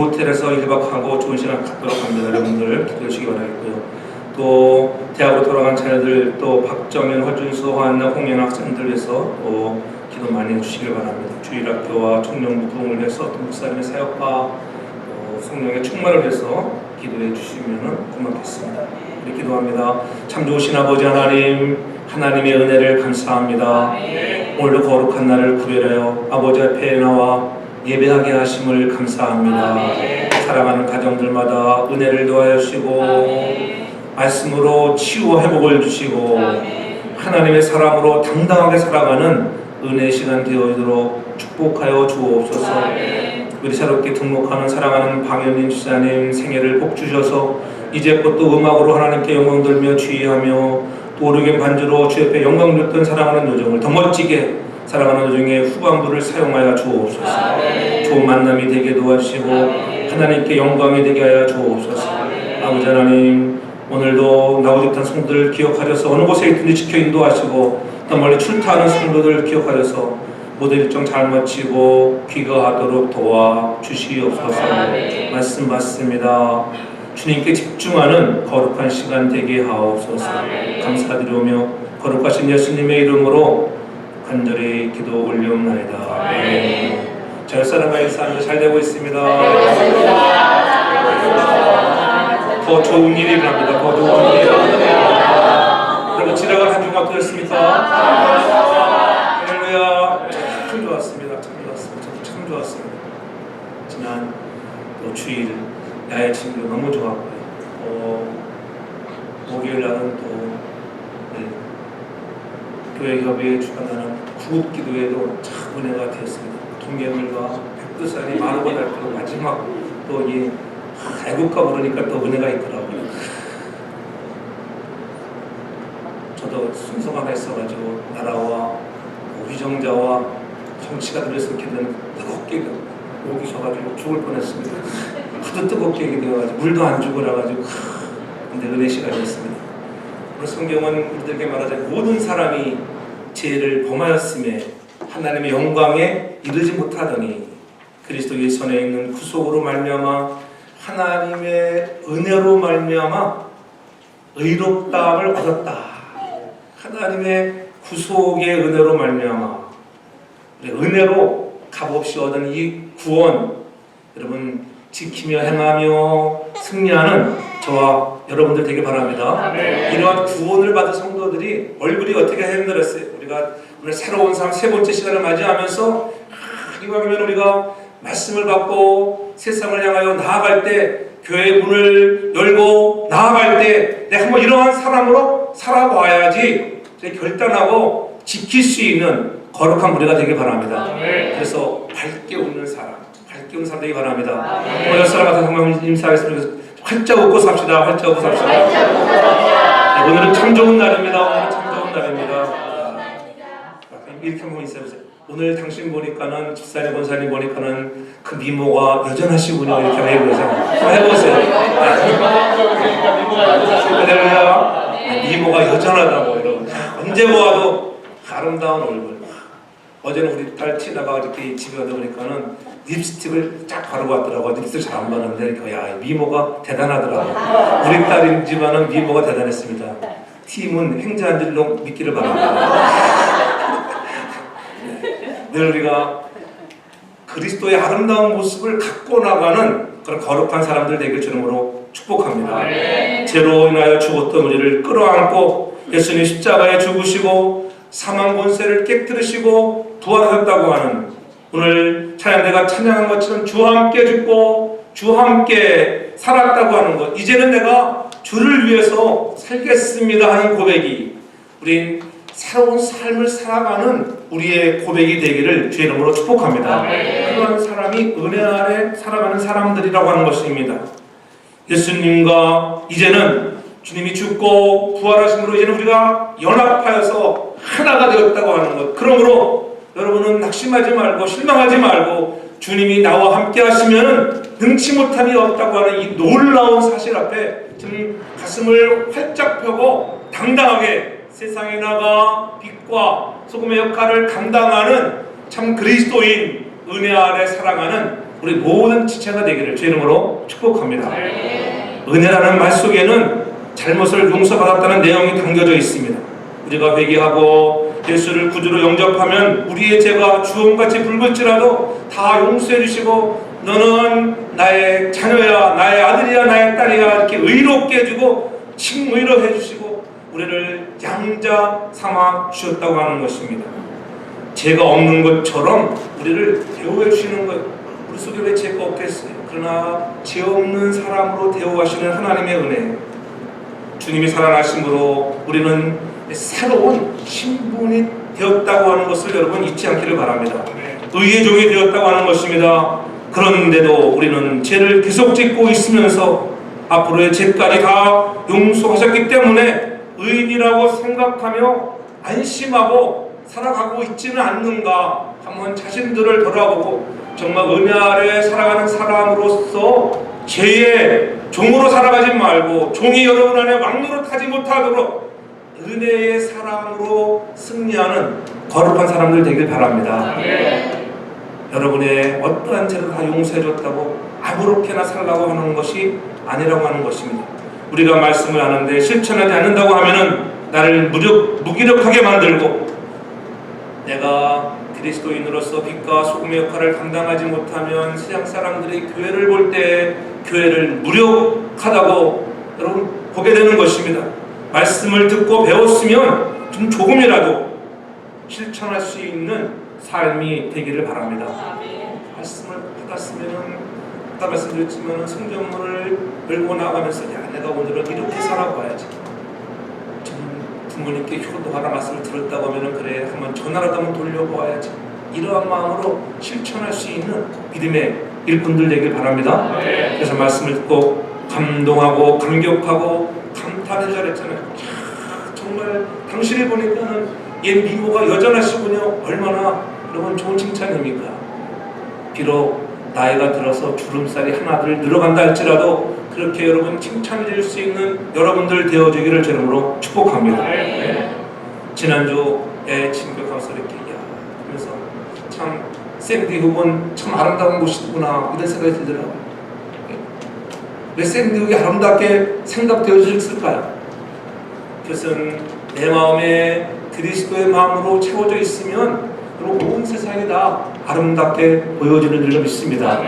호텔에서 1박하고 좋은 시간 갖도록 합니다. 여러분들 기도해 주시기 바라겠고요. 또 대학으로 돌아간 자녀들, 또 박정현, 허준수, 허한나, 홍현 학생들 위해서 또 기도 많이 해주시길 바랍니다. 주일학교와 청년부 부흥을 위해서 또 목사님의 사역과 성령의 충만을 위해서 기도해 주시면 고맙겠습니다. 우리 기도합니다. 참 좋으신 아버지 하나님, 하나님의 은혜를 감사합니다. 오늘도 거룩한 날을 구별하여 아버지 앞에 나와 예배하게 하심을 감사합니다. 사랑하는 가정들마다 은혜를 더하여 주시고 말씀으로 치유와 회복을 주시고 하나님의 사랑으로 당당하게 살아가는 은혜의 시간 되어지도록 축복하여 주옵소서. 우리 새롭게 등록하는 사랑하는 방현님 지사님 생애를 복 주셔서 이제껏 또 음악으로 하나님께 영광 돌며 주의하며 또 오르겐 반주로 주 옆에 영광 누렸던 사랑하는 요정을 더 멋지게 사랑하는 요정의 후반부를 사용하여 주옵소서. 좋은 만남이 되게 도와주시고 하나님께 영광이 되게 하여 주옵소서. 아버지 하나님, 오늘도 나오지 못한 성도들을 기억하셔서 어느 곳에 있든지 지켜 인도하시고 더 멀리 출타하는 성도들을 기억하셔서 모든 일정 잘 마치고 귀가하도록 도와주시옵소서. 말씀 받습니다. 주님께 집중하는 거룩한 시간 되게 하옵소서. 감사드리며 거룩하신 예수님의 이름으로 간절히 기도 올리옵나이다. 잘 사랑과 일상이 잘 되고 있습니다. 더 좋은 일이 일어납니다. 더 좋은 일이 일어납니다. 여러분 지나간 한 주간 어떠셨습니까? 할렐루야. 참 좋았습니다. 참 좋았습니다. 저도 참 좋았습니다. 지난 또 주일 야외 친구 너무 좋았고요. 목요일 날은 또 교회 협의회 주관하는 구급 기도회도 참 은혜가 되었습니다. 김예물과 백두산이 마르고 닳도록 마지막 또 이 애국가 부르니까 또 은혜가 있더라고요. 저도 순서가 하나 있어가지고 나라와 위정자와 정치가 들여섞이는 뜨겁게 오기셔가지고 죽을 뻔했습니다. 하도 뜨겁게 얘기되어가지고 물도 안 주고 그래가지고 근데 은혜 시간이었습니다. 오늘 성경은 우리들에게 말하자면 모든 사람이 죄를 범하였음에 하나님의 영광에 이르지 못하더니 그리스도 예수 안에 있는 구속으로 말미암아 하나님의 은혜로 말미암아 의롭다함을 얻었다. 하나님의 구속의 은혜로 말미암아 은혜로 값없이 얻은 이 구원, 여러분 지키며 행하며 승리하는 저와 여러분들 되길 바랍니다. 이러한 구원을 받은 성도들이 얼굴이 어떻게 힘들었어요. 우리가 오늘 새로운 삶 세 번째 시간을 맞이하면서 이왕이면 우리가 말씀을 받고 세상을 향하여 나아갈 때 교회 문을 열고 나아갈 때 내가 한번 이러한 사람으로 살아봐야지 결단하고 지킬 수 있는 거룩한 무리가 되길 바랍니다. 그래서 밝게 웃는 사람, 밝게 웃는 사람 되길 바랍니다. 옆 사람 같은 상황 인사하겠습니다. 활짝 웃고 삽시다. 활짝 웃고 삽시다. 네, 오늘은 참 좋은 날입니다. 오늘은 참 좋은 날입니다. 이렇게 한번 인사해보세요. 오늘 당신 보니까는 집사님, 권사님 보니까는 그 미모가 여전하시군요. 이렇게 해보세요. 한번 해보세요. 미모가 여전하다고 이러고 언제 보아도 아름다운 얼굴. 어제는 우리 딸 티나가 이렇게 집에 가다 보니까는 립스틱을 쫙 바르고 왔더라고요. 립스틱 잘 안 바르는데 야, 미모가 대단하더라고요. 우리 딸이지만은 미모가 대단했습니다. 팀은 행자한들로 믿기를 바랍니다. 늘 우리가 그리스도의 아름다운 모습을 갖고 나가는 그런 거룩한 사람들 되길 주님으로 축복합니다. 죄로 인하여 죽었던 우리를 끌어안고 예수님 십자가에 죽으시고 사망 권세를 깨뜨리시고 부활하셨다고 하는 오늘 찬양대가 찬양한 것처럼 주와 함께 죽고 주와 함께 살았다고 하는 것, 이제는 내가 주를 위해서 살겠습니다 하는 고백이 우린 새로운 삶을 살아가는 우리의 고백이 되기를 주의 이름으로 축복합니다. 그런 사람이 은혜 아래 살아가는 사람들이라고 하는 것입니다. 예수님과 이제는 주님이 죽고 부활하심으로 이제는 우리가 연합하여서 하나가 되었다고 하는 것. 그러므로 여러분은 낙심하지 말고 실망하지 말고 주님이 나와 함께 하시면 능치 못함이 없다고 하는 이 놀라운 사실 앞에 좀 가슴을 활짝 펴고 당당하게 세상에 나가 빛과 소금의 역할을 감당하는 참 그리스도인, 은혜 아래 살아가는 우리 모든 지체가 되기를 주 이름으로 축복합니다. 은혜라는 말 속에는 잘못을 용서받았다는 내용이 담겨져 있습니다. 우리가 회개하고 예수를 구주로 영접하면 우리의 죄가 주홍같이 붉을지라도 다 용서해 주시고 너는 나의 자녀야, 나의 아들이야, 나의 딸이야 이렇게 의롭게 해주고 칭의로 해주시고 우리를 양자 삼아 주셨다고 하는 것입니다. 죄가 없는 것처럼 우리를 대우해 주시는 것. 우리 속에 왜 죄가 없겠어요? 그러나 죄 없는 사람으로 대우하시는 하나님의 은혜, 주님이 살아나심으로 우리는 새로운 신분이 되었다고 하는 것을 여러분 잊지 않기를 바랍니다. 의의 종이 되었다고 하는 것입니다. 그런데도 우리는 죄를 계속 짓고 있으면서 앞으로의 죄까지 다 용서하셨기 때문에 의인이라고 생각하며 안심하고 살아가고 있지는 않는가 한번 자신들을 돌아보고 정말 은혜 아래 살아가는 사람으로서 죄의 종으로 살아가지 말고 종이 여러분 안에 왕노릇하지 못하도록 은혜의 사랑으로 승리하는 거룩한 사람들 되길 바랍니다. 여러분의 어떠한 죄를 다 용서해줬다고 아무렇게나 살라고 하는 것이 아니라고 하는 것입니다. 우리가 말씀을 하는데 실천하지 않는다고 하면은 나를 무기력하게 만들고 내가 그리스도인으로서 빛과 소금의 역할을 감당하지 못하면 세상 사람들이 교회를 볼 때 교회를 무력하다고 여러분 보게 되는 것입니다. 말씀을 듣고 배웠으면 좀 조금이라도 실천할 수 있는 삶이 되기를 바랍니다. 말씀을 받았으면은 아까 말씀드렸지만 성경문을 열고 나가면서 야 내가 오늘은 이렇게 살아봐야지. 부모님께 효도하라 말씀을 들었다고 하면은 그래 한번 전화라도 한번 돌려보아야지. 이러한 마음으로 실천할 수 있는 믿음의 일꾼들 되길 바랍니다. 그래서 말씀을 듣고 감동하고 감격하고 감탄을 잘했잖아요. 정말 당신을 보니까는 옛 미모가 여전하시군요. 얼마나 여러분 좋은 칭찬입니까? 비록 나이가 들어서 주름살이 하나둘 늘어간다 할지라도 그렇게 여러분 칭찬해 줄 수 있는 여러분들 되어주기를 제 이름으로 축복합니다. 지난주에 친구가서 이렇게 하면서 참 샌디 훅은 참 아름다운 곳이구나 이런 생각이 들더라고요. 왜 샌디 훅이 아름답게 생각되어졌을까요? 그것은 내 마음에 그리스도의 마음으로 채워져 있으면 그리고 온 세상이 다 아름답게 보여지는 줄로 믿습니다.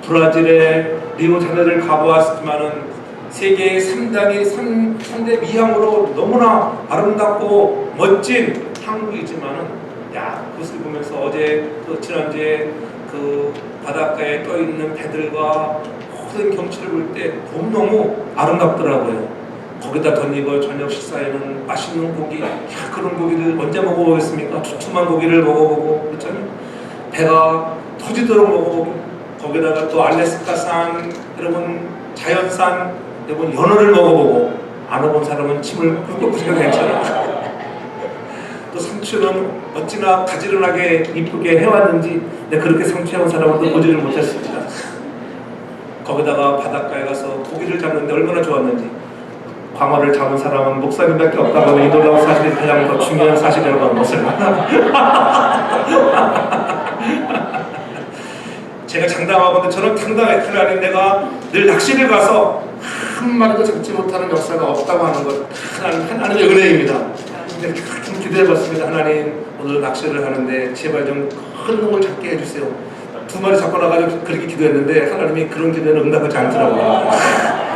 브라질의 리오 자네를 가보았지만은 세계의 3대 미항으로 너무나 아름답고 멋진 항구이지만은 그것을 보면서 어제 지난주에 그 바닷가에 떠 있는 배들과 모든 경치를 볼 때 너무너무 아름답더라고요. 거기다 덧입어 저녁 식사에는 맛있는 고기, 그런 고기를 언제 먹어보겠습니까? 두툼한 고기를 먹어보고 그렇잖아요. 배가 터지도록 먹어보고 거기다가 또 알래스카산 여러분 자연산 여러분 연어를 먹어보고 안 해본 사람은 침을 꿀꺽 흘려 괜찮아. 또 상추는 어찌나 가지런하게 이쁘게 해왔는지 내가 그렇게 상추해온 사람은 또 보지를 못했습니다. 거기다가 바닷가에 가서 고기를 잡는데 얼마나 좋았는지 광어를 잡은 사람은 목사님밖에 없다고 하는 이 놀라운 사실이 가장 더 중요한 사실이라고 하는 것을 제가 장담하거든 저는 당당해. 하나님 내가 늘 낚시를 가서 한 마리도 잡지 못하는 역사가 없다고 하는 것 하나님의 은혜입니다. 근데 좀 기도해봤습니다. 하나님 오늘 낚시를 하는데 제발 좀 큰 놈을 잡게 해주세요. 2마리 잡고 나가지고 그렇게 기도했는데 하나님이 그런 기도에는 응답하지 않더라고요.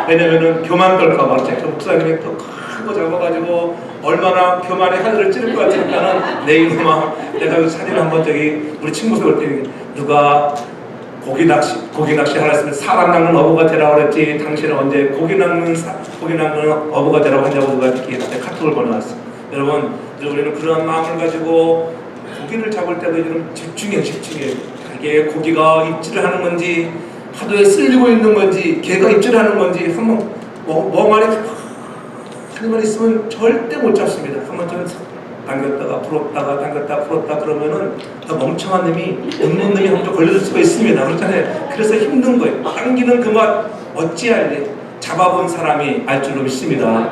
왜냐면은 교만 걸까봐 그 목사님이 또 큰 거 잡아가지고 얼마나 교만의 하늘을 찌를 것 같으니까는 내일만 내가 그 사진을 한번 저기 우리 친구들 올 때 누가 고기 낚시 하라 했으면 사람 낚는 어부가 되라고 그랬지 당신은 언제 고기 낚는 어부가 되라고 하냐고 누가 이렇게 카톡을 보내왔어. 여러분 우리는 그런 마음을 가지고 고기를 잡을 때도 좀 집중해. 이게 고기가 입질을 하는 건지 파도에 쓸리고 있는 건지 개가 입질하는 건지 한번 멍하니 하나만 있으면 절대 못 잡습니다. 한번 좀 당겼다가 풀었다가 당겼다 풀었다 그러면은 더 멍청한 놈이 없는 놈이 한번 걸려들 수가 있습니다. 그렇잖아요. 그래서 힘든 거예요. 당기는 그 맛 어찌할래? 잡아본 사람이 알 줄로 믿습니다.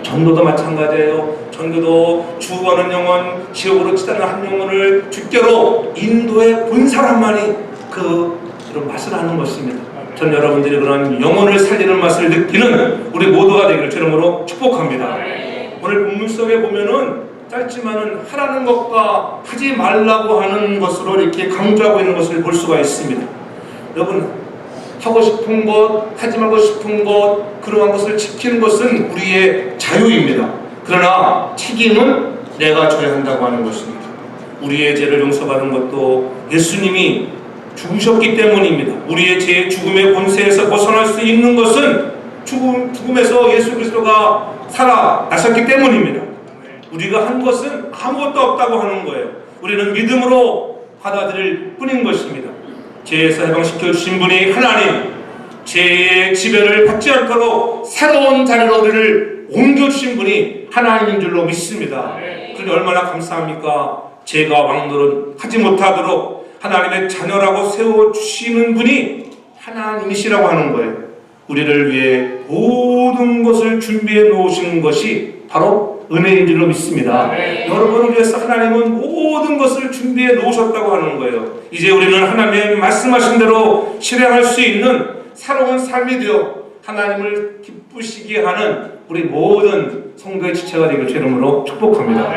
전도도 마찬가지예요. 전도도 주어가는 영혼, 지옥으로 치닫는 한 영혼을 주께로 인도해 본 사람만이 그 그런 맛을 아는 것입니다. 전 여러분들이 그런 영혼을 살리는 맛을 느끼는 우리 모두가 되기를 주님으로 축복합니다. 오늘 본문 속에 보면은 짧지만은 하라는 것과 하지 말라고 하는 것으로 이렇게 강조하고 있는 것을 볼 수가 있습니다. 여러분, 하고 싶은 것, 하지 말고 싶은 것, 그러한 것을 지키는 것은 우리의 자유입니다. 그러나 책임은 내가 져야 한다고 하는 것입니다. 우리의 죄를 용서받는 것도 예수님이 죽으셨기 때문입니다. 우리의 죄의 죽음의 권세에서 벗어날 수 있는 것은 죽음에서 예수 그리스도가 살아나셨기 때문입니다. 우리가 한 것은 아무것도 없다고 하는 거예요. 우리는 믿음으로 받아들일 뿐인 것입니다. 죄에서 해방시켜 주신 분이 하나님, 죄의 지배를 받지 않도록 새로운 자리로 우리를 옮겨주신 분이 하나님인 줄로 믿습니다. 그러니 얼마나 감사합니까? 죄가 왕노릇하지 못하도록 하나님의 자녀라고 세워주시는 분이 하나님이시라고 하는 거예요. 우리를 위해 모든 것을 준비해 놓으신 것이 바로 은혜인 줄로 믿습니다. 여러분을 위해서 하나님은 모든 것을 준비해 놓으셨다고 하는 거예요. 이제 우리는 하나님의 말씀하신 대로 실행할 수 있는 새로운 삶이 되어 하나님을 기쁘시게 하는 우리 모든 성도의 지체가 되길 주 이름으로 축복합니다.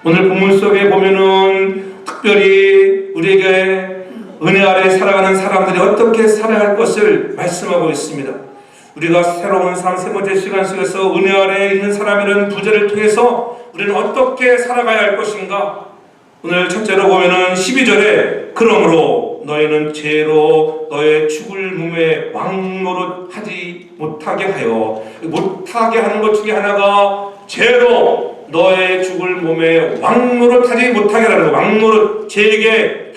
오늘 본문 속에 보면은 특별히 우리에게 은혜 아래 살아가는 사람들이 어떻게 살아야 할 것을 말씀하고 있습니다. 우리가 새로운 삶 세 번째 시간 속에서 은혜 아래에 있는 사람이라는 부제를 통해서 우리는 어떻게 살아가야 할 것인가? 오늘 첫째로 보면은 12절에 그러므로 너희는 죄로 너의 죽을 몸에 왕노릇하지 못하게 하여, 못하게 하는 것 중에 하나가 죄로 너의 죽을 몸에 왕노릇하지 못하게 하는 거. 왕노릇, 죄에게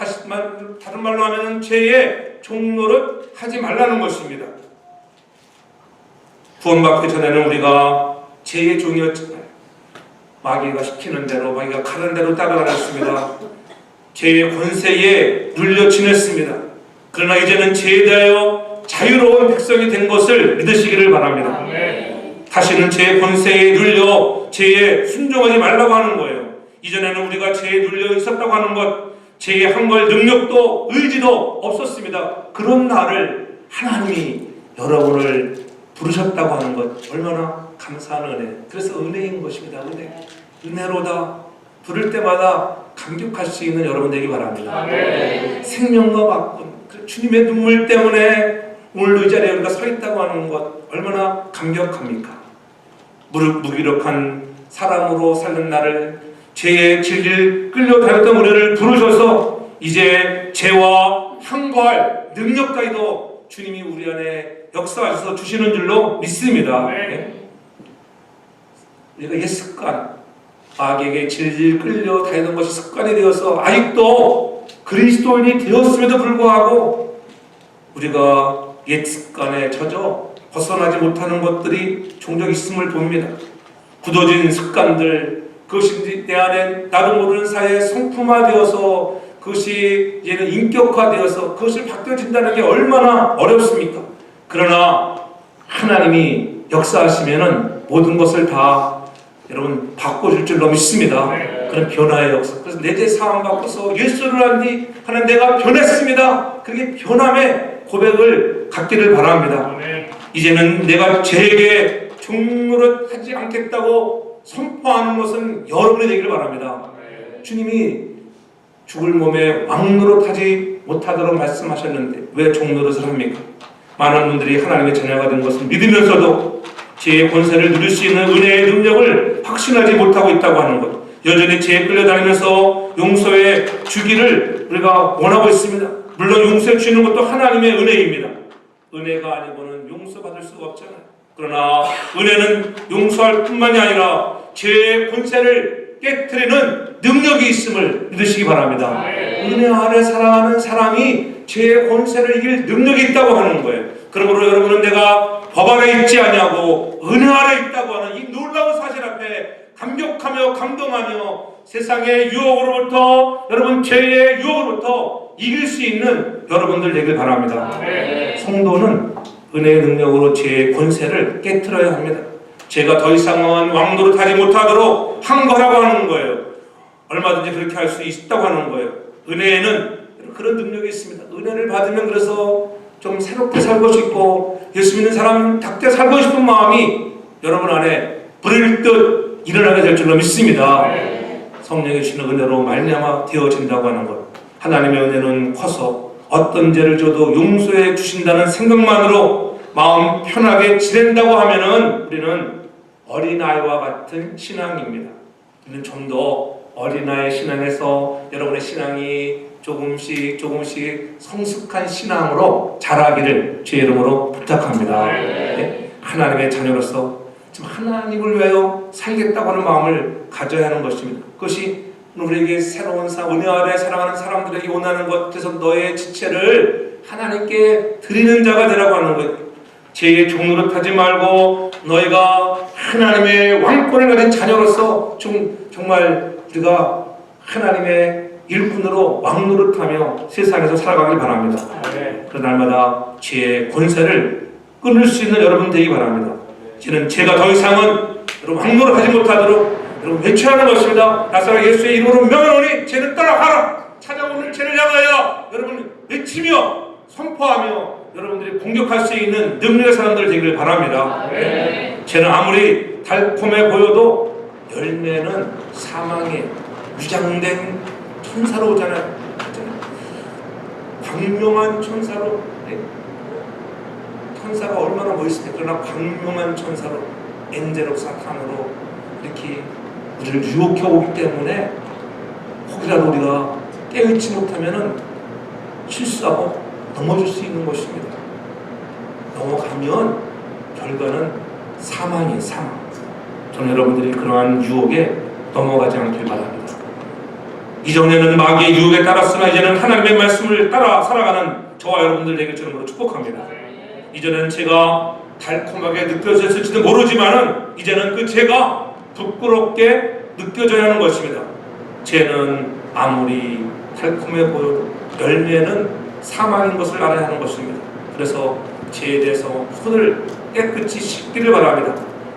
다른 말로 하면 죄에 종노릇 하지 말라는 것입니다. 구원받기 전에는 우리가 죄의 종이었지만 마귀가 시키는 대로, 마귀가 가는 대로 따라가렸습니다. 죄의 권세에 눌려 지냈습니다. 그러나 이제는 죄에 대하여 자유로운 백성이 된 것을 믿으시기를 바랍니다. 다시는 죄의 권세에 눌려 죄에 순종하지 말라고 하는 거예요. 이전에는 우리가 죄에 눌려 있었다고 하는 것, 죄에 한걸 능력도 의지도 없었습니다. 그런 나를 하나님이 여러분을 부르셨다고 하는 것, 얼마나 감사한 은혜. 그래서 은혜인 것입니다. 은혜로다. 부를 때마다 감격할 수 있는 여러분 되기 바랍니다. 생명과 바꾼 주님의 눈물 때문에 오늘도 이 자리에 우리가 서 있다고 하는 것, 얼마나 감격합니까? 무기력한 사람으로 사는 나를, 죄의 질질 끌려다녔던 우리를 부르셔서 이제 죄와 항거할 능력까지도 주님이 우리 안에 역사하셔서 주시는 줄로 믿습니다. 우리가 옛 습관, 마귀에게 질질 끌려 다니는 것이 습관이 되어서 아직도 그리스도인이 되었음에도 불구하고 우리가 옛 습관에 젖어 벗어나지 못하는 것들이 종종 있음을 봅니다. 굳어진 습관들, 그것이 내 안에 나도 모르는 사이에 성품화되어서 그것이 이제는 인격화되어서 그것을 바뀌어진다는 게 얼마나 어렵습니까? 그러나 하나님이 역사하시면은 모든 것을 다 여러분 바꿔줄 줄로 믿습니다. 그런 변화의 역사. 그래서 내 죄 사함 받고서 예수를 한 뒤 하는 내가 변했습니다. 그렇게 변함의 고백을 갖기를 바랍니다. 이제는 내가 죄에게 종노릇하지 않겠다고 선포하는 것은 여러분이 되기를 바랍니다. 주님이 죽을 몸에 왕노릇하지 못하도록 말씀하셨는데 왜 종노릇을 합니까? 많은 분들이 하나님의 자녀가 된 것을 믿으면서도 죄의 권세를 누릴 수 있는 은혜의 능력을 확신하지 못하고 있다고 하는 것, 여전히 죄에 끌려다니면서 용서해 주기를 우리가 원하고 있습니다. 물론 용서해 주시는 것도 하나님의 은혜입니다. 은혜가 아니고는 용서받을 수가 없잖아요. 그러나 은혜는 용서할 뿐만이 아니라 죄의 권세를 깨트리는 능력이 있음을 믿으시기 바랍니다. 은혜 아래 살아가는 사람이 죄의 권세를 이길 능력이 있다고 하는 거예요. 그러므로 여러분은 내가 법 아래 있지 아니하고 은혜 아래 있다고 하는 이 놀라운 사실 앞에 감격하며 감동하며 세상의 유혹으로부터, 여러분 죄의 유혹으로부터 이길 수 있는 여러분들 되길 바랍니다. 성도는 은혜의 능력으로 죄의 권세를 깨트려야 합니다. 죄가 더 이상은 왕노릇하지 못하도록 한 거라고 하는 거예요. 얼마든지 그렇게 할 수 있다고 하는 거예요. 은혜에는 그런 능력이 있습니다. 은혜를 받으면 그래서 좀 새롭게 살고 싶고 예수 믿는 사람답게 살고 싶은 마음이 여러분 안에 불일 듯 일어나게 될 줄로 믿습니다. 성령이 주시는 은혜로 말미암아 되어진다고 하는 것. 하나님의 은혜는 커서 어떤 죄를 져도 용서해 주신다는 생각만으로 마음 편하게 지낸다고 하면은 우리는 어린아이와 같은 신앙입니다. 우리는 좀 더 어린아이 신앙에서 여러분의 신앙이 조금씩 성숙한 신앙으로 자라기를 주의 이름으로 부탁합니다. 네? 하나님의 자녀로서 지금 하나님을 위하여 살겠다고 하는 마음을 가져야 하는 것입니다. 그것이 우리에게 새로운 은혜 아래 사랑하는 사람들에게 원하는 것. 그래서 너의 지체를 하나님께 드리는 자가 되라고 하는 것. 제 종으로 타지 말고 너희가 하나님의 왕권을 가진 자녀로서 정말 우리가 하나님의 일꾼으로 왕노릇하며 세상에서 살아가길 바랍니다. 그런 날마다 죄의 권세를 끊을 수 있는 여러분 되기 바랍니다. 이제는 죄가 더 이상은 여러분 왕노릇하지 못하도록 여러분 외쳐야 하는 것입니다. 나사로 예수의 이름으로 명하노니 죄는 떠나가라. 찾아오는 죄를 향하여 여러분 외치며 선포하며 여러분들이 공격할 수 있는 능력의 사람들 되기를 바랍니다. 죄는 아무리 달콤해 보여도 열매는 사망의 위장된 천사로 오잖아요. 광명한 천사로. 천사가 얼마나 멋있을까. 그러나 광명한 천사로 엔젤 옵 사탄으로 이렇게 우리를 유혹해 오기 때문에 혹이라도 우리가 깨어있지 못하면은 실수하고 넘어질 수 있는 것입니다. 넘어가면 결과는 사망이에요. 사망. 저는 여러분들이 그러한 유혹에 넘어가지 않길 바랍니다. 이전에는 마귀의 유혹에 따랐으나 이제는 하나님의 말씀을 따라 살아가는 저와 여러분들 되길 주님으로 축복합니다. 이전에는 제가 달콤하게 느껴졌을지도 모르지만은 이제는 그 죄가 부끄럽게 느껴져야 하는 것입니다. 죄는 아무리 달콤해 보여도 열매는 사망인 것을 알아야 하는 것입니다. 그래서 죄에 대해서 손을 깨끗이 씻기를 바랍니다.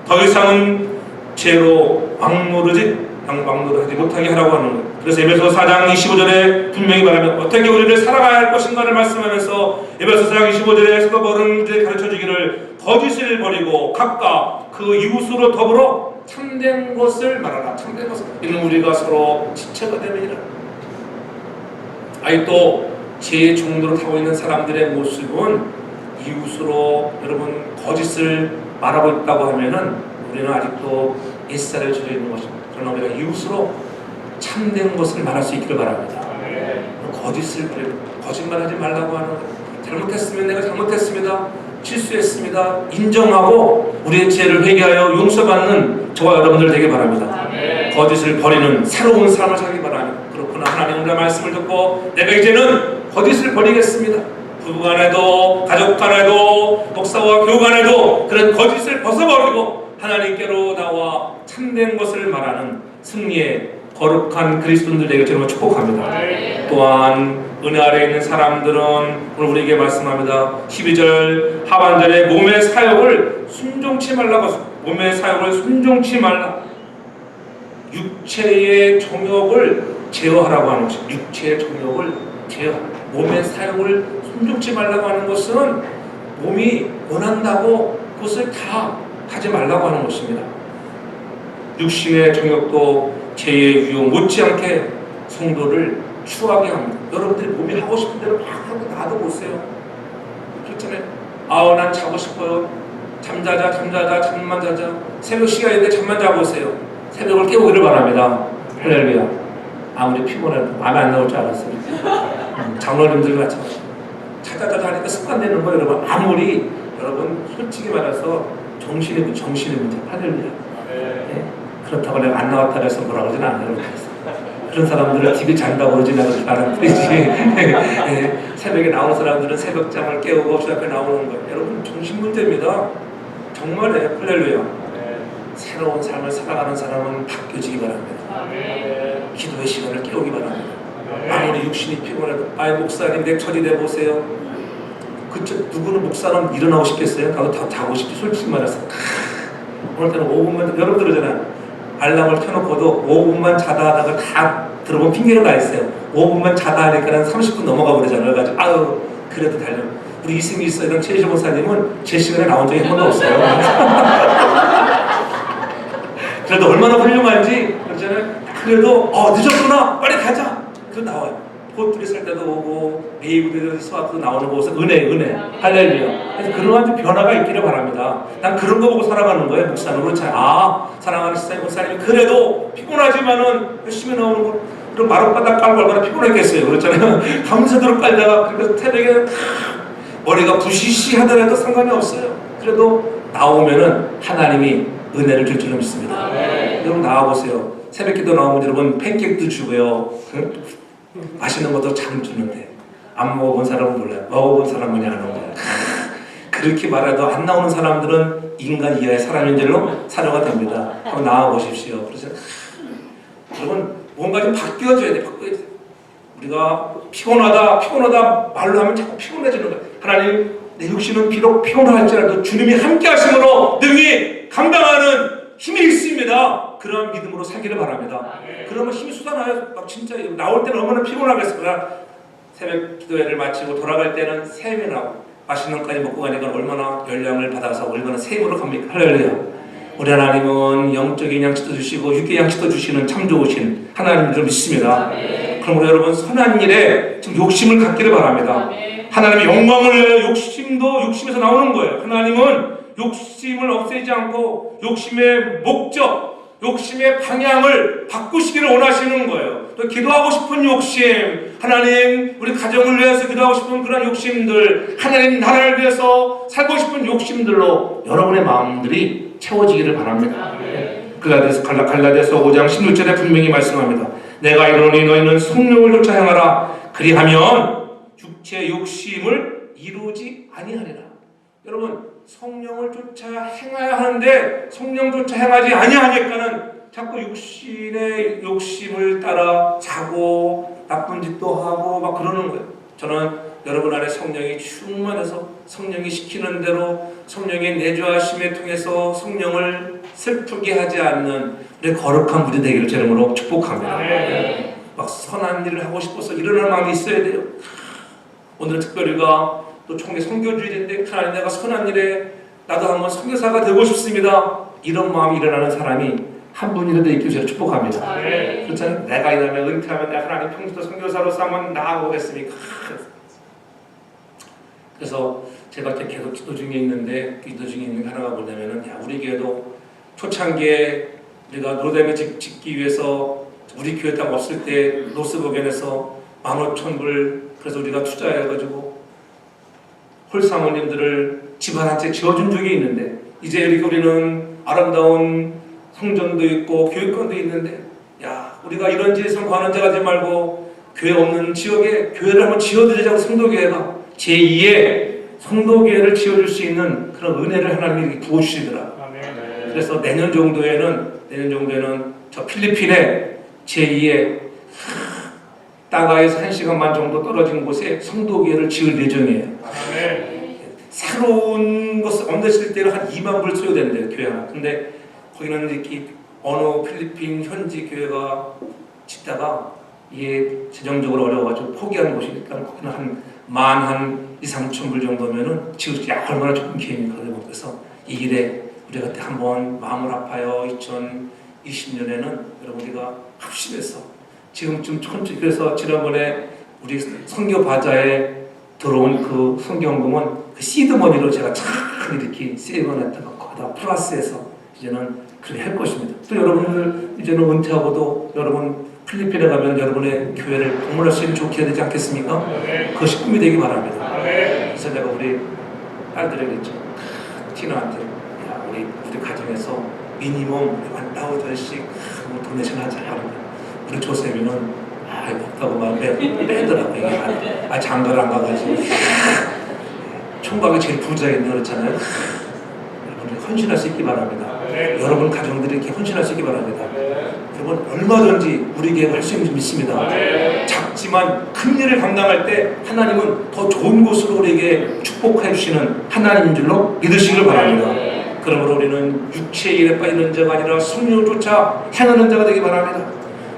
더 이상은 죄로 왕노릇하지 못하게 하라고 하는 것. 그래서 에베소 4장 25절에 분명히 말하면 어떻게 우리를 살아가야 할 것인가를 말씀하면서 에베소 4장 25절에 사도 바울은 가르쳐주기를 거짓을 버리고 각각 그 이웃으로 더불어 참된 것을 말하라. 참된 것을. 이는 우리가 서로 지체가 되느니라. 또 제 종로를 타고 있는 사람들의 모습은 이웃으로 여러분 거짓을 말하고 있다고 하면은 우리는 아직도 옛살에 젖어 있는 것입니다. 그러나 우리가 이웃으로 참된 것을 말할 수 있기를 바랍니다. 거짓을 거짓말하지 말라고 하는 것. 잘못했으면 내가 잘못했습니다. 실수했습니다. 인정하고 우리의 죄를 회개하여 용서받는 저와 여러분들 되길 바랍니다. 거짓을 버리는 새로운 삶을 살기 바랍니다. 그렇구나. 하나님의 말씀을 듣고 내가 이제는 거짓을 버리겠습니다. 부부간에도 가족간에도 목사와 교우간에도 그런 거짓을 벗어버리고 하나님께로 나와 참된 것을 말하는 승리의 거룩한 그리스도인들에게 저는 축복합니다. 또한 은혜 아래에 있는 사람들은 오늘 우리에게 말씀합니다. 12절 하반절에 몸의 사욕을 순종치 말라고. 몸의 사욕을 순종치 말라. 육체의 정욕을 제어하라고 하는 것입니다. 육체의 정욕을 제어하라. 몸의 사욕을 순종치 말라고 하는 것은 몸이 원한다고 그것을 다 하지 말라고 하는 것입니다. 육신의 정욕도 죄의 유혹 못지않게 성도를 추하게 합니다. 여러분들이 몸이 하고 싶은 대로 막 하고 놔둬보세요. 그렇잖아요. 난 자고 싶어요. 잠만 자자. 새벽 시간인데 잠만 자보세요. 새벽을 깨우기를 바랍니다. 할렐루야. 아무리 피곤해도 마음에 안 나올 줄 알았어요. 장로님들 같이 자자자자 하니까 습관되는 거예요. 여러분 아무리 여러분 솔직히 말해서 정신의 문제. 할렐루야. 네? 그렇다고 내가 안 나왔다 해서 뭐라 그러진 않아요. 그런 사람들은 TV 잔다고 그러진 않은 뿐이지. 새벽에 나오는 사람들은 새벽잠을 깨우고 주 앞에 나오는 거예요. 여러분 정신 문제입니다. 정말이에요. 할렐루야. 새로운 삶을 살아가는 사람은 바뀌어지기 바랍니다. 기도의 시간을 깨우기 바랍니다. 아무리 육신이 피곤해도 목사님 내 처지돼 보세요. 누구는 목사는 일어나고 싶겠어요? 나도 다 자고 싶지. 솔직히 말해서 오늘 때는 5분만 여러분 들으잖아요. 알람을 켜놓고도 5분만 자다 하다가 다 들어본 핑계를 다 있어요. 5분만 자다 하니까 30분 넘어가 버리잖아요. 그래가지고 아유 그래도 달려. 우리 이승기 이런 최희주 목사님은 제 시간에 나온 적이 한 번도 없어요. 그래도 얼마나 훌륭한지 그렇잖아요. 그래도 늦었구나 빨리 가자. 그래도 나와요. 포트리 살 때도 오고 메이브리드 수학도 나오는 곳에서 은혜 할렐루야. 그래서 그러한 변화가 있기를 바랍니다. 난 그런 거 보고 살아가는 거예요. 목사는 그렇잖아요. 사랑하는 시사의 목사님이 그래도 피곤하지만은 열심히 나오는 거 그럼 마룻바닥 깔고 얼마나 피곤했겠어요. 그렇잖아요. 밤새도록 깔다가 그래서 태백에 머리가 부시시 하더라도 상관이 없어요. 그래도 나오면은 하나님이 은혜를 줄 줄로 믿습니다. 여러분 나와보세요. 새벽기도 나오면 여러분 팬케이크도 주고요. 맛있는 것도 참 주는데 안 먹어본 사람은 몰라요. 먹어본 사람은 아는 거예요. 그렇게 말해도 안 나오는 사람들은 인간 이하의 사람인 줄로 사료가 됩니다. 한번 나와보십시오. 그래서 여러분 뭔가 좀 바뀌어줘야 돼. 우리가 피곤하다 말로 하면 자꾸 피곤해지는 거예요. 하나님 내 육신은 비록 피곤할지라도 주님이 함께 하심으로 능히 감당하는 힘이 있습니다. 그런 믿음으로 살기를 바랍니다. 그러면 힘이 쏟아나요. 막 진짜 나올 때는 얼마나 피곤하겠습니까? 새벽 기도회를 마치고 돌아갈 때는 세미나고 맛있는 것까지 먹고 가니까 얼마나 열량을 받아서 얼마나 새 힘으로 갑니까? 할렐루야. 우리 하나님은 영적인 양식도 주시고 육의 양식도 주시는 참 좋으신 하나님을 좀 믿습니다. 그럼 우리 여러분 선한 일에 좀 욕심을 갖기를 바랍니다. 하나님의 영광을 위하여 욕심도 욕심에서 나오는 거예요. 하나님은 욕심을 없애지 않고 욕심의 목적, 욕심의 방향을 바꾸시기를 원하시는 거예요. 또 기도하고 싶은 욕심, 하나님 우리 가정을 위해서 기도하고 싶은 그런 욕심들, 하나님 나라를 위해서 살고 싶은 욕심들로 여러분의 마음들이 채워지기를 바랍니다. 갈라디아서 5장 16절에 분명히 말씀합니다. 내가 이르노니 너희는 성령을 쫓아 행하라. 그리하면 육체의 욕심을 이루지 아니하리라. 여러분 성령을 쫓아 행해야 하는데 성령조차 행하지 아니하니까는 자꾸 육신의 욕심을 따라 자고 나쁜 짓도 하고 막 그러는 거예요. 저는 여러분 안에 성령이 충만해서 성령이 시키는 대로 성령의 내주하심에 통해서 성령을 슬프게 하지 않는 우리 거룩한 분이 되기를 제 이름으로 축복합니다. 막 선한 일을 하고 싶어서 일어나는 마음이 있어야 돼요. 오늘은 특별히가 또 총회 선교주일인데 하나님 내가 선한 일에 나도 한번 선교사가 되고 싶습니다. 이런 마음이 일어나는 사람이 한 분이라도 있기를 제가 축복합니다. 그렇잖아요. 내가 이러면 은퇴하면 내가 하나님 평소도 선교사로서 한번 나아가보겠습니까? 그래서 제가 계속 기도 중에 있는데 기도 중에 있는 게 하나가 뭐냐면은 우리 교회도 초창기에 우리가 노담에 짓기 위해서 우리 교회 땅 없을 때 노스버겐에서 15,000불 그래서 우리가 투자해가지고 홀 사모님들을 집 한 채 지어준 적이 있는데 이제 우리는 아름다운 성전도 있고 교육관도 있는데 우리가 이런 지에서 관원자 가지 말고 교회 없는 지역에 교회를 한번 지어드리자고 성도교회가 제2의 성도교회를 지어줄 수 있는 그런 은혜를 하나님이 부어주시더라. 그래서 내년 정도에는 저 필리핀에 제2의 따가에서 1시간만 정도 떨어진 곳에 성도교회를 지을 예정이에요. 새로운 것을 얹으실 때는 한 2만 불 소요된대요, 교회 하나. 근데 거기는 이렇게 어느 필리핀 현지 교회가 짓다가 이게 재정적으로 어려워가지고 포기하는 곳이니까 거기는 한 2-3천 불 정도면은 지금 얼마나 조금 기회입니까? 그래서 이 일에 우리가 그때 한번 마음을 아파요. 2020년에는 여러분 우리가 합심해서 지금쯤 천천히 그래서 지난번에 우리 선교 바자에 들어온 그 성경금은 그 시드머니로 제가 참 이렇게 세이브해놨다가 거기다 플러스해서 이제는 그렇게 할 것입니다. 또 여러분들 이제는 은퇴하고도 여러분 필리핀에 가면 여러분의 교회를 방문할 수 있는 좋게 해야 되지 않겠습니까? 그것이 꿈이 되기 바랍니다. 그래서 내가 우리 딸들에게 했죠. 티나한테 우리 가정에서 미니멈 $1,000씩 도네이션 하자 하는 거예요. 우리 조셉이는 없다고 막 빼더라고. 장가를 안 가가지고 총각이 제일 부자인데 그렇잖아요. 여러분 헌신할 수 있기 바랍니다. 여러분 가정들이 이렇게 헌신할 수 있기 바랍니다. 여러분 얼마든지 우리 교회가 할 수 있는 줄 믿습니다. 작지만 큰 일을 감당할 때 하나님은 더 좋은 곳으로 우리에게 축복해 주시는 하나님인 줄로 믿으시길 바랍니다. 그러므로 우리는 육체의 일에 빠지는 자가 아니라 성령을 쫓아 행하는 자가 되기 바랍니다.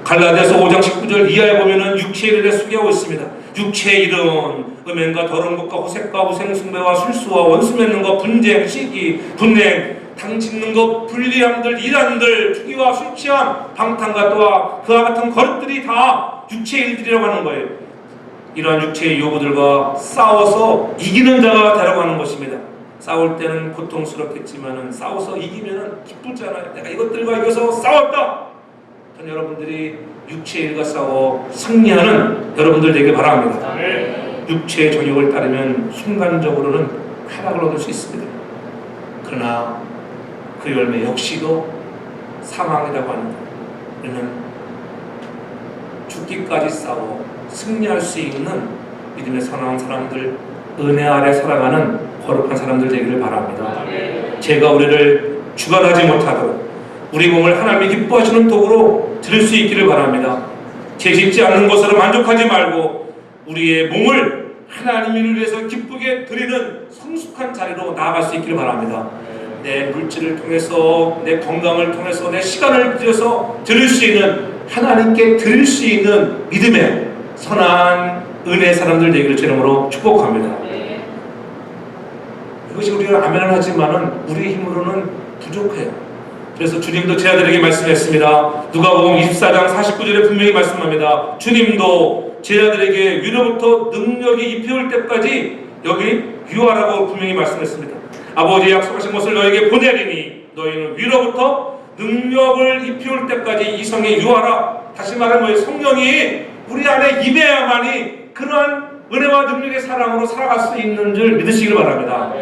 갈라디아서 5장 19절 이하에 보면은 육체의 일에 소개하고 있습니다. 육체의 일은 음행과 더러운 것과 호색과 우생숭배와 술수와 원수 맺는 것, 분쟁, 시기, 분냉, 당 짓는 것, 불리함들, 이란들, 투기와 술 취함, 방탕과 또한 그와 같은 거릇들이 다 육체의 일들이라고 하는 거예요. 이러한 육체의 요구들과 싸워서 이기는 자가 되라고 하는 것입니다. 싸울 때는 고통스럽겠지만은 싸워서 이기면은 기쁘잖아요. 내가 이것들과 이겨서 싸웠다. 전 여러분들이 육체의 일과 싸워 승리하는 여러분들 되길 바랍니다. 육체의 정욕을 따르면 순간적으로는 쾌락을 얻을 수 있습니다. 그러나 그 열매 역시도 사망이라고 하는 것. 우리는 죽기까지 싸워 승리할 수 있는 믿음의 선한 사람들, 은혜 아래 살아가는 거룩한 사람들 되기를 바랍니다. 제가 우리를 주관하지 못하도록 우리 몸을 하나님이 기뻐하시는 도구로 드릴 수 있기를 바랍니다. 죄짓지 않는 것으로 만족하지 말고 우리의 몸을 하나님을 위해서 기쁘게 드리는 성숙한 자리로 나아갈 수 있기를 바랍니다. 내 물질을 통해서, 내 건강을 통해서, 내 시간을 들여서 드릴 수 있는, 하나님께 드릴 수 있는 믿음의 선한 은혜의 사람들 되기를 제 이름으로 축복합니다. 이것이 우리가 아멘을 하지만은 우리의 힘으로는 부족해요. 그래서 주님도 제 아들에게 말씀했습니다. 누가복음 24장 49절에 분명히 말씀합니다. 주님도 제 아들에게 위로부터 능력이 입혀올 때까지 여기 유하라고 분명히 말씀했습니다. 아버지의 약속하신 것을 너에게 보내리니 너희는 위로부터 능력을 입혀올 때까지 이 성에 유하라. 다시 말하면 성령이 우리 안에 임해야만이 그러한 은혜와 능력의 사랑으로 살아갈 수 있는 줄 믿으시길 바랍니다.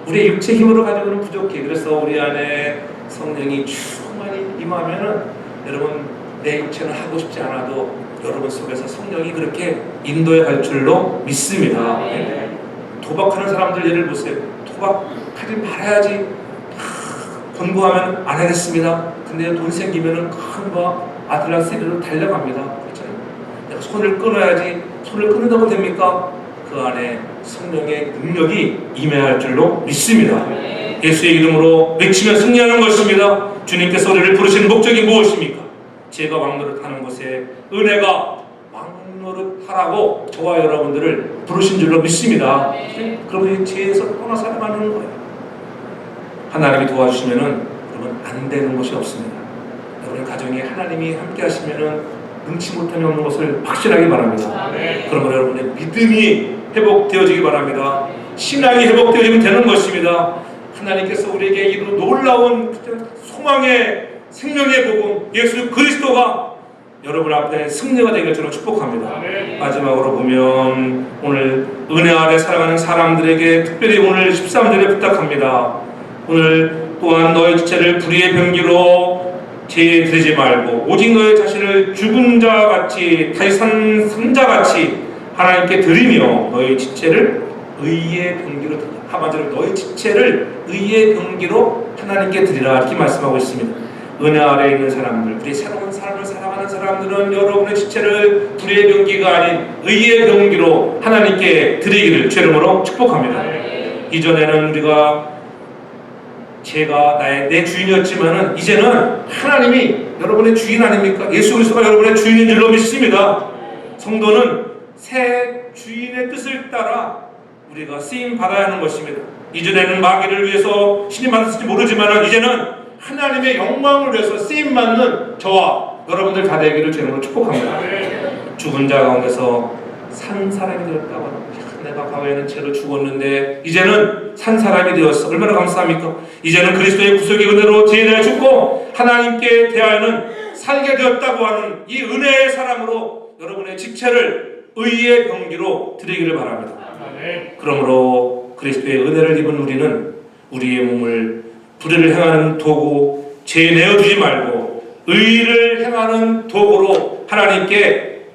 우리의 육체 힘으로 가지고는 부족해. 그래서 우리 안에 성령이 충만히 임하면은 여러분 내 육체는 하고 싶지 않아도 여러분 속에서 성령이 그렇게 인도해 갈 줄로 믿습니다. 도박하는 사람들 예를 보세요. 도박하지 말아야지 권고하면 안 하겠습니다. 근데 돈 생기면은 큰 아들랑 세리로 달려갑니다. 그렇잖아요. 내가 손을 끊어야지. 손을 끊는다고 됩니까? 그 안에 성령의 능력이 임해할 줄로 믿습니다. 예수의 이름으로 외치면 승리하는 것입니다. 주님께서 우리를 부르신 목적이 무엇입니까? 제가 왕노릇하는 곳에 은혜가 왕노릇하라고 저와 여러분들을 부르신 줄로 믿습니다. 그러면 죄에서 떠나 살아가는 거예요. 하나님이 도와주시면은 여러분 안 되는 것이 없습니다. 여러분 가정에 하나님이 함께 하시면은 능치 못함이 없는 것을 확실하게 바랍니다. 그러면 여러분의 믿음이 회복되어지기 바랍니다. 신앙이 회복되어지면 되는 것입니다. 하나님께서 우리에게 이 놀라운 소망의 생명의 복음 예수 그리스도가 여러분 앞에 승리가 되기를 저는 축복합니다. 마지막으로 보면 오늘 은혜 아래 살아가는 사람들에게 특별히 오늘 13절에 부탁합니다. 오늘 또한 너의 지체를 불의의 병기로 죄에 들이지 말고 오직 너의 자신을 죽은 자같이 다시 산 자같이 하나님께 드리며 너의 지체를 의의 병기로 드리라. 한마디로 너의 지체를 의의 병기로 하나님께 드리라 이렇게 말씀하고 있습니다. 은혜 아래에 있는 사람들, 우리 새로운 삶을 살아가는 사람들은 여러분의 지체를 불의의 병기가 아닌 의의 병기로 하나님께 드리기를 주 이름으로 축복합니다. 이전에는 우리가 제가 내 주인이었지만은 이제는 하나님이 여러분의 주인 아닙니까? 예수 그리스도가 여러분의 주인인 줄로 믿습니다. 성도는 새 주인의 뜻을 따라 우리가 쓰임 받아야 하는 것입니다. 이전에는 마귀를 위해서 신이 만들었을지 모르지만 이제는 하나님의 영광을 위해서 쓰임 받는 저와 여러분들 다 되기를 주님으로 축복합니다. 죽은 자 가운데서 산 사람이 되었다고 합니다. 내가 과거에는 죄로 죽었는데 이제는 산 사람이 되었어. 얼마나 감사합니까? 이제는 그리스도의 구속의 은혜로 죄에 대해 죽고 하나님께 대하여는 살게 되었다고 하는 이 은혜의 사람으로 여러분의 직체를 의의 병기로 드리기를 바랍니다. 그러므로 그리스도의 은혜를 입은 우리는 우리의 몸을 불의를 행하는 도구, 죄에 내어두지 말고 의를 행하는 도구로 하나님께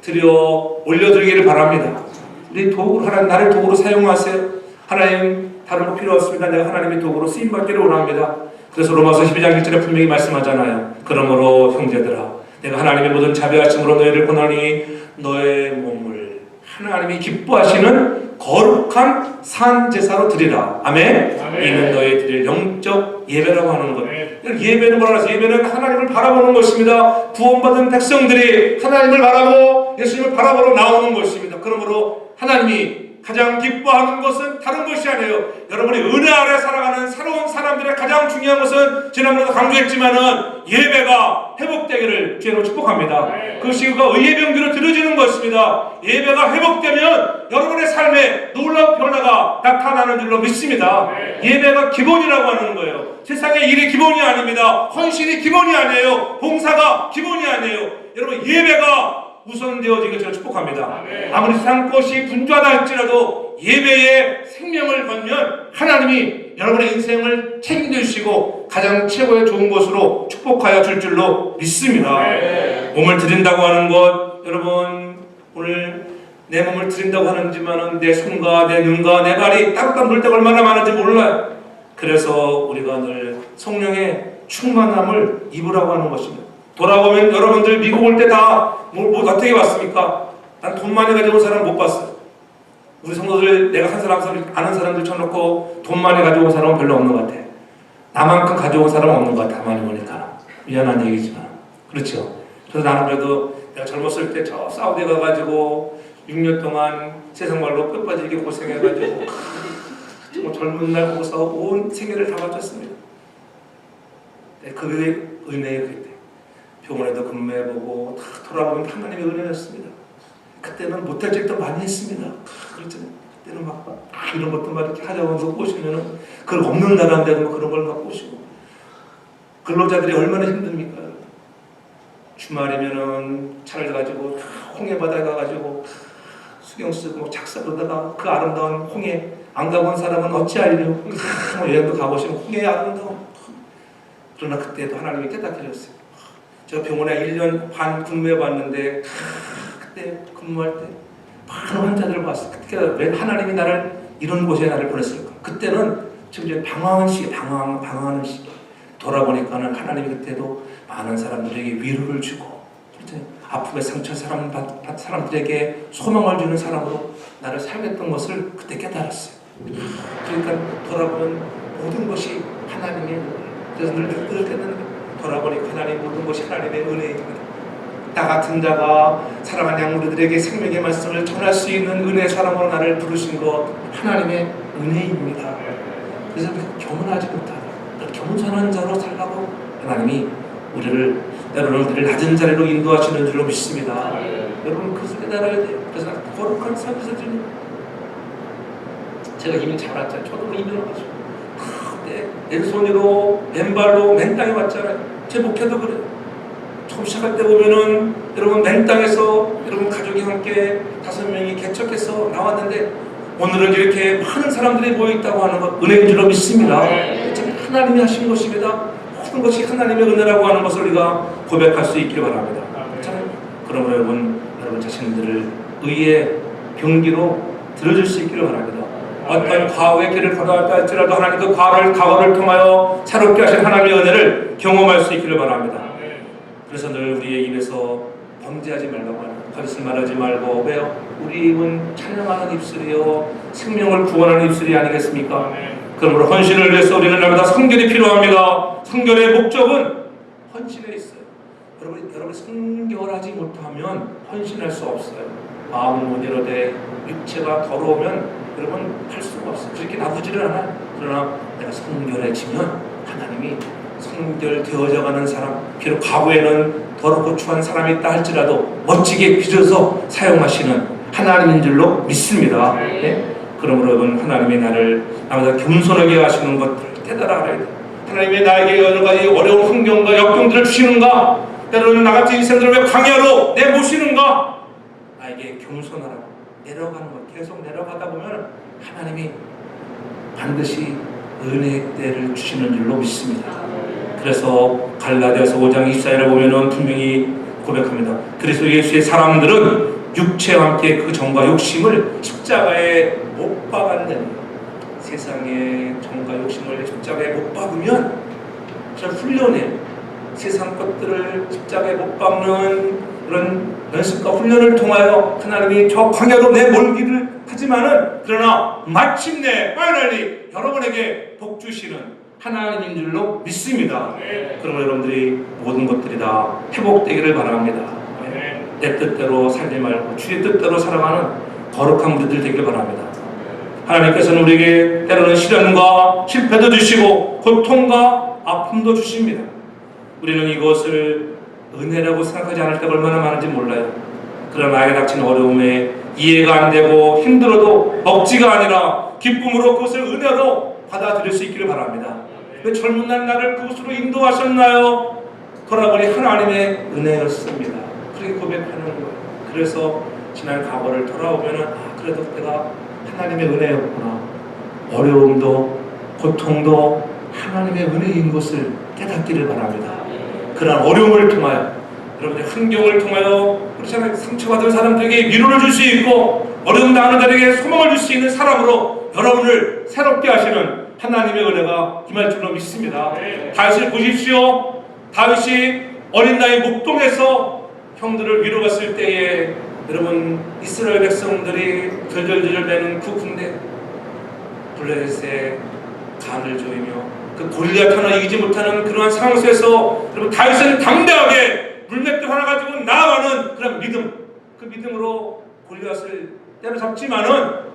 올려드리기를 바랍니다. 우리 도구로 하나님 나를 도구로 사용하세요. 하나님 다른 거 필요 없습니다. 내가 하나님의 도구로 쓰임받기를 원합니다. 그래서 로마서 12장 1절에 분명히 말씀하잖아요. 그러므로 형제들아 내가 하나님의 모든 자비하심으로 너희를 권하니 너의 몸을 하나님이 기뻐하시는 거룩한 산 제사로 드리라. 아멘. 아멘. 이는 너희 드릴 영적 예배라고 하는 것. 아멘. 예배는 뭐라 해서 예배는 하나님을 바라보는 것입니다. 구원받은 백성들이 하나님을 바라보고 예수님을 바라보러 나오는 것입니다. 그러므로 하나님이 가장 기뻐하는 것은 다른 것이 아니에요. 여러분이 은혜 아래 살아가는 새로운 사람들의 가장 중요한 것은 지난번에도 강조했지만은 예배가 회복되기를 주로 축복합니다. 그것이 의의 병기로 들어지는 것입니다. 예배가 회복되면 여러분의 삶에 놀라운 변화가 나타나는 줄로 믿습니다. 예배가 기본이라고 하는 거예요. 세상의 일이 기본이 아닙니다. 헌신이 기본이 아니에요. 봉사가 기본이 아니에요. 여러분 예배가 우선되어지기를 제가 축복합니다. 아무리 세상 것이 분주하다 할지라도 예배에 생명을 걸면 하나님이 여러분의 인생을 책임져 주시고 가장 최고의 좋은 것으로 축복하여 줄 줄로 믿습니다. 몸을 드린다고 하는 것, 여러분 오늘 내 몸을 드린다고 하는지만은 내 손과 내 눈과 내 발이 따뜻한 물때가 얼마나 많은지 몰라요. 그래서 우리가 늘 성령의 충만함을 입으라고 하는 것입니다. 돌아보면 여러분들 미국 올 때 다 뭐 어떻게 봤습니까? 난 돈 많이 가지고 온 사람 못 봤어요. 우리 성도들 내가 한 사람 아는 사람들 쳐놓고 돈 많이 가지고 온 사람은 별로 없는 것 같아. 나만큼 가지고 온 사람은 없는 것 같아. 많이 보니까 미안한 얘기지만 그렇죠. 그래서 나는 그래도 내가 젊었을 때 저 사우디 가가지고 6년 동안 세상 말로 뼈 빠지게 고생해가지고 정말 젊은 날 보고서 온 생애를 다 바쳤습니다. 그 은혜의 그때 병원에도 근무해보고 다 돌아보면 하나님의 은혜였습니다. 그때는 못할 짓도 많이 했습니다. 그렇잖아요. 그때는 막 이런 것도 막 이렇게 하자면서 꼬시면은 그걸 없는 나라인데 그런 걸 막 꼬시고 근로자들이 얼마나 힘듭니까? 주말이면은 차를 가지고 홍해바다에 가가지고 수경 쓰고 작사 그러다가 그 아름다운 홍해 안 가본 사람은 어찌하리요? 여행도 가보시면 홍해의 아름다움. 그러나 그때도 하나님이 깨닫게 해줬어요. 제가 병원에 1년 반 근무해봤는데 그때 근무할 때 많은 환자들을 봤어요. 그때 왜 하나님이 나를 이런 곳에 나를 보냈을까? 그때는 지금 방황하는 시기 돌아보니까는 하나님이 그때도 많은 사람들에게 위로를 주고 아픔에 상처 사람들에게 소망을 주는 사람으로 나를 살겠던 것을 그때 깨달았어요. 그러니까 돌아보면 모든 것이 하나님의 은혜. 그래서 늘 깨닫는 돌아보니까 하나님 모든 것이 하나님의 은혜입니다. 나 같은 자가 사랑하는 양무리들에게 생명의 말씀을 전할 수 있는 은혜의 사람으로 나를 부르신 것 하나님의 은혜입니다. 그래서 겸손하지 못하다. 겸손한 자로 살라고 하나님이 여러분들을 낮은 자리로 인도하시는 줄로 믿습니다. 여러분 그것을 깨달아야 돼요. 그래서 거룩한 삶에서 제가 이미 잘 왔잖아요. 저도 이미 와가지고 맨손으로 맨발로 맨 땅에 왔잖아요. 제 목회도 그래요. 처음 시작할 때 보면은 여러분 맨 땅에서 여러분 가족이 함께 5명이 개척해서 나왔는데 오늘은 이렇게 많은 사람들이 모여있다고 하는 것 은혜인 줄로 믿습니다. 하나님이 하신 것입니다. 모든 것이 하나님의 은혜라고 하는 것을 우리가 고백할 수 있길 바랍니다. 그렇잖아요. 그러므로 여러분 자신들을 의의 병기로 들어줄 수 있기를 바랍니다. 어떤 과거의 길을 걸어갈까 할지라도 하나님 그 과거를 통하여 새롭게 하신 하나님의 은혜를 경험할 수 있기를 바랍니다. 그래서 늘 우리의 입에서 범죄하지 말라고 하는 거짓말 말하지 말고 왜요? 우리 입은 찬양하는 입술이요 생명을 구원하는 입술이 아니겠습니까? 그러므로 헌신을 위해서 우리는 날마다 성결이 필요합니다. 성결의 목적은 헌신에 있어요. 여러분이 성결하지 못하면 헌신할 수 없어요. 마음은 문제로되 육체가 더러우면 여러분 할 수가 없어요. 그렇게 나쁘지를 않아요. 그러나 내가 성결해지면 하나님이 성결되어져가는 사람, 비록 과거에는 더럽고 추한 사람이 있다 할지라도 멋지게 빚어서 사용하시는 하나님인 줄로 믿습니다. 네? 그러므로 여러분 하나님이 나를 나보다 겸손하게 하시는 것들을 깨달아 알아야 돼요. 하나님이 나에게 여러 가지 어려운 환경과 역경들을 주시는가? 때로는 나같이 인생들을 왜 광야로 내모시는가? 나에게 겸손하라고 내려가는 것 계속 내려가다 보면 하나님이 반드시 은혜의 때를 주시는 줄로 믿습니다. 그래서 갈라디아서 5장 24절에 보면은 분명히 고백합니다. 그래서 예수의 사람들은 육체와 함께 그 정과 욕심을 십자가에 못 박았는 세상의 정과 욕심을 십자가에 못 박으면 그런 훈련에 세상 것들을 십자가에 못 박는 그런 연습과 훈련을 통하여 하나님이 저 광야로 내몰기를 하지 하지만은 그러나 마침내 파이널리 여러분에게 복 주시는 하나님인 줄로 믿습니다. 그러면 여러분들이 모든 것들이 다 회복되기를 바랍니다. 내 뜻대로 살지 말고 주의 뜻대로 살아가는 거룩한 우리들 되길 바랍니다. 하나님께서는 우리에게 때로는 시련과 실패도 주시고 고통과 아픔도 주십니다. 우리는 이것을 은혜라고 생각하지 않을 때가 얼마나 많은지 몰라요. 그러나 나에게 닥친 어려움에 이해가 안 되고 힘들어도 억지가 아니라 기쁨으로 그것을 은혜로 받아들일 수 있기를 바랍니다. 왜 젊은 날 나를 그곳으로 인도하셨나요? 돌아보니 하나님의 은혜였습니다. 그렇게 고백하는 거예요. 그래서 지난 과거를 돌아오면은 그래도 내가 하나님의 은혜였구나. 어려움도 고통도 하나님의 은혜인 것을 깨닫기를 바랍니다. 그러한 어려움을 통하여 여러분의 환경을 통하여 그렇잖아요. 상처받은 사람들에게 위로를 줄 수 있고 어려움 당하는 자에게 소망을 줄 수 있는 사람으로 여러분을 새롭게 하시는 하나님의 은혜가 임할 줄로 믿습니다. 다윗을 보십시오. 다윗이 어린 나이 목동에서 형들을 위로 갔을 때에 여러분 이스라엘 백성들이 절절절절 매는 그 군대 블레셋의 간을 조이며 그 골리앗 하나 이기지 못하는 그러한 상황 속에서 여러분 다윗은 당당하게 물맷돌 하나 가지고 나아가는 그런 믿음, 그 믿음으로 골리앗을 때려잡지만은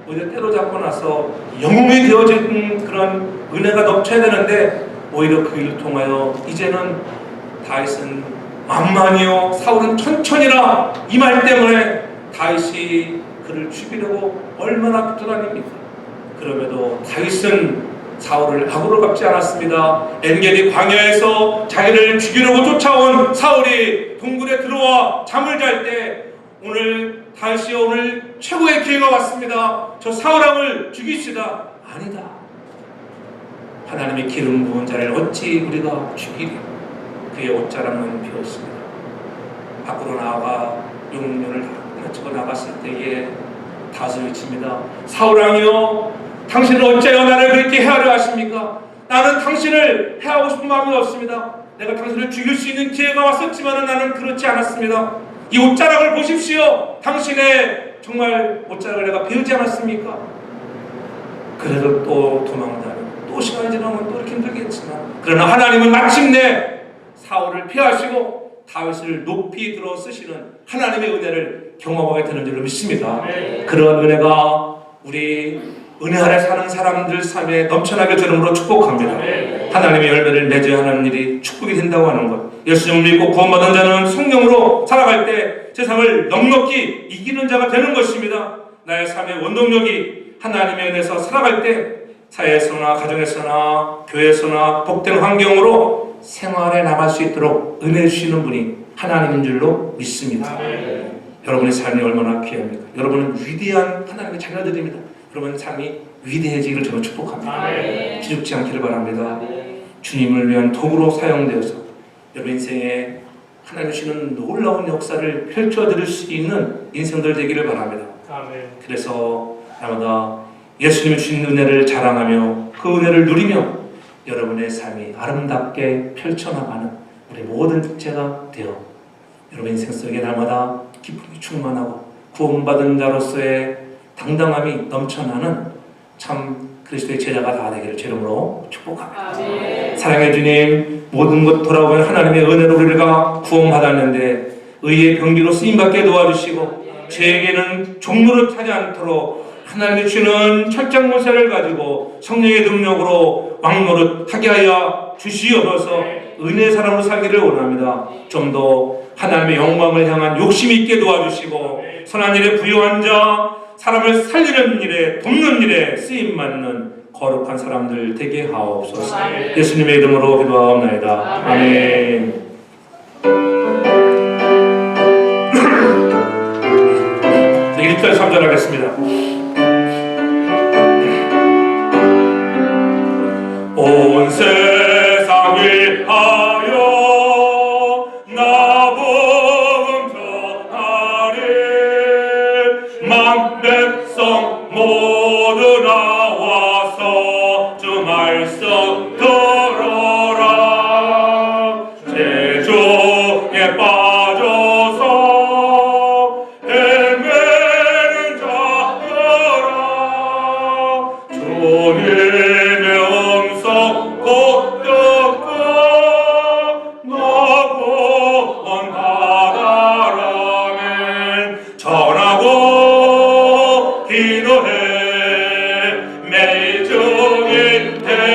오히려 때려잡고 나서 영웅이 되어진 그런 은혜가 넘쳐야 되는데 오히려 그 일을 통하여 이제는 다윗은 만만히요 사울은 천천히라 이 말 때문에 다윗이 그를 죽이려고 얼마나 붙어다닙니까? 그럼에도 다윗은 사울을 악으로 갚지 않았습니다. 엔겔이 광야에서 자기를 죽이려고 쫓아온 사울이 동굴에 들어와 잠을 잘 때 오늘 다윗이 오늘 최고의 기회가 왔습니다. 저 사울왕을 죽이시다. 아니다. 하나님의 기름 부은 자를 어찌 우리가 죽이리. 그의 옷자락은 비었습니다. 밖으로 나아가 용문을 펼치고 나갔을 때에 다윗을 외칩니다. 사울왕이여 당신은 어찌하여 나를 그렇게 해하려 하십니까? 나는 당신을 해하고 싶은 마음이 없습니다. 내가 당신을 죽일 수 있는 기회가 왔었지만 나는 그렇지 않았습니다. 이 옷자락을 보십시오. 당신의 정말 옷자락을 내가 베우지 않았습니까? 그래도 또 도망다니고 또 시간이 지나면 또 이렇게 힘들겠지만 그러나 하나님은 마침내 사울을 피하시고 다윗을 높이 들어 쓰시는 하나님의 은혜를 경험하게 되는 줄로 믿습니다. 그런 은혜가 우리 은혜 아래 사는 사람들 삶에 넘쳐나게 되는으로 축복합니다. 하나님의 열매를 맺어야 하는 일이 축복이 된다고 하는 것. 예수님을 믿고 구원받은 자는 성령으로 살아갈 때 세상을 넉넉히 이기는 자가 되는 것입니다. 나의 삶의 원동력이 하나님의 은혜에서 살아갈 때 사회에서나 가정에서나 교회에서나 복된 환경으로 생활에 나갈 수 있도록 은혜 주시는 분이 하나님인 줄로 믿습니다. 여러분의 삶이 얼마나 귀합니까? 여러분은 위대한 하나님의 자녀들입니다. 여러분의 삶이 위대해지기를 저는 축복합니다. 기죽지 않기를 바랍니다. 주님을 위한 도구로 사용되어서 여러분 인생에 하나님 주시는 놀라운 역사를 펼쳐드릴 수 있는 인생들 되기를 바랍니다. 그래서 날마다 예수님이 주신 은혜를 자랑하며 그 은혜를 누리며 여러분의 삶이 아름답게 펼쳐나가는 우리 모든 축제가 되어 여러분 인생 속에 날마다 기쁨이 충만하고 구원받은 자로서의 당당함이 넘쳐나는 참 그리스도의 제자가 다 되기를 제 이름으로 축복합니다. 사랑해 주님, 모든 것 돌아오면 하나님의 은혜로 우리가 구원받았는데 의의 병기로 쓰임받게 도와주시고 죄에게는 종로를 타지 않도록 하나님이 주는 철장 모세를 가지고 성령의 능력으로 왕노릇 하게 하여 주시옵소서. 은혜의 사람으로 살기를 원합니다. 좀 더 하나님의 영광을 향한 욕심 있게 도와주시고 선한 일에 부유한 자, 사람을 살리는 일에 돕는 일에 쓰임받는 거룩한 사람들 되게 하옵소서. 예수님의 이름으로 기도하옵나이다. 아멘. 1절 3절 하겠습니다. 온 세상을 하여 나복음 전하리. 만 백성 모두 나와서 주 말씀